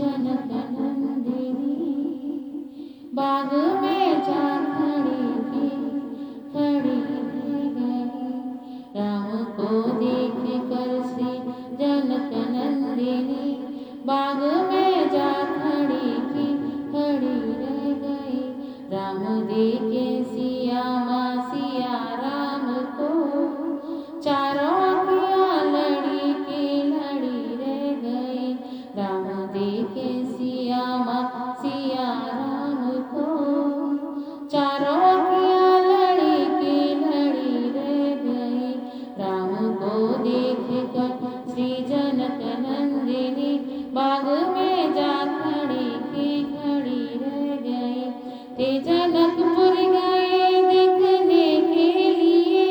जनक नंदिनी बाग में जा खड़ी थी, खड़ी रह गई। राम को देख कर श्री जनक नंदिनी बाग में जा खड़ी थी, खड़ी रह गई। राम देखे सिया माँ सिया राम को, चारों अखियाँ लड़ी की लड़ी रह गई। राम देखे सिया माँ सिया राम को, चारों अखियाँ लड़ी की लड़ी रह गई। राम को देख कर श्री जनक नंदिनी बाग में जा खड़ी की खड़ी रह गई। ते जनकपुर गए देखने के लिए,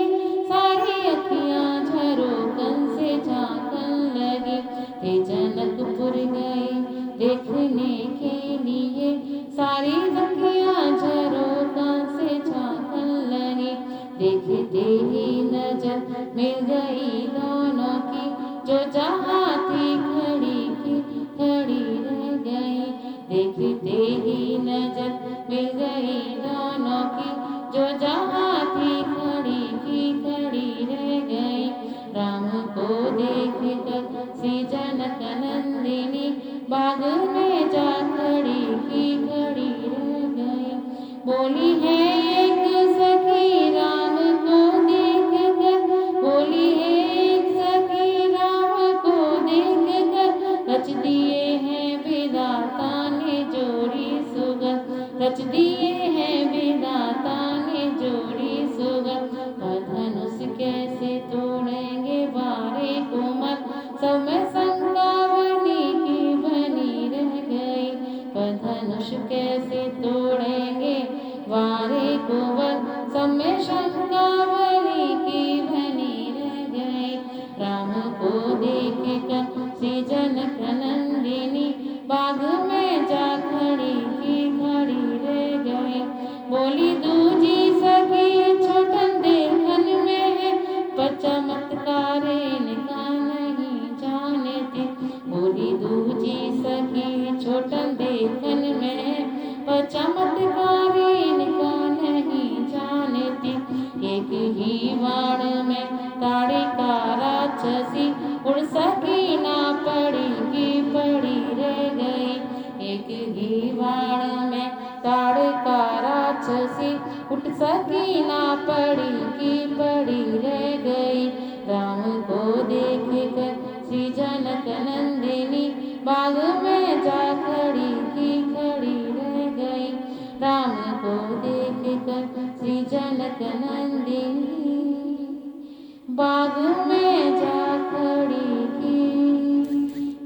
सारी अखियाँ झरोखन से झांकन लगी। ते जनकपुर गए देखने के लिए, सारी अखियाँ झरोखन से झांकन लगी। देखते ही नजर मिल गई दोनों की, जो जहाँ थी खड़ी की खड़ी रह गई। देखते ही नजर मिल गई दोनों की, जो जहाँ थी खड़ी की खड़ी रह गई। राम को देख कर श्री जनक नंदिनी बाग में जा खड़ी की खड़ी रह गई। बोली है एक सखी राम को देख कर, बोली है एक सखी राम को देख कर, रच दिए हैं विधाता ने जोड़ी सुगत, रच दिए हैं विधाता ने जोड़ी सुगत। धनुष कैसे तोड़ेंगे बारे कोमल, सब में शंका बनी की बनी रह गई। धनुष कैसे तोड़ेंगे बारे कोमल, सब में शंका बनी की बनी रह गई। राम को देख कर श्री जनक नंदिनी बाग में जा खड़ी की खड़ी रह गई। बोली दूजी सखी छोटन देखन में है, पर चमत्कार इनका नहीं जानती। बोली दूजी सखी छोटन देखन में है, पर चमत्कार इनका नहीं जानती। एक ही बाण में ताड़िका राक्षसी, उड़ सकी ना पड़ी की पड़ी रह गई। एक ही बाण में ताड़िका राक्षसी, उठ सकी ना पड़ी की पड़ी रह गई। राम को देख कर श्री जनक नंदिनी बाग में जा खड़ी की खड़ी रह गई। राम को देख कर श्री जनक नंदिनी बाग में जा खड़ी की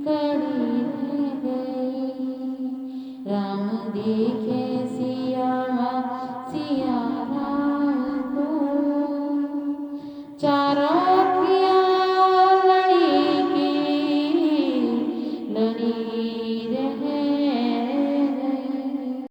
खड़ी रह गई। राम देखे सिया माँ सिया राम को, चारों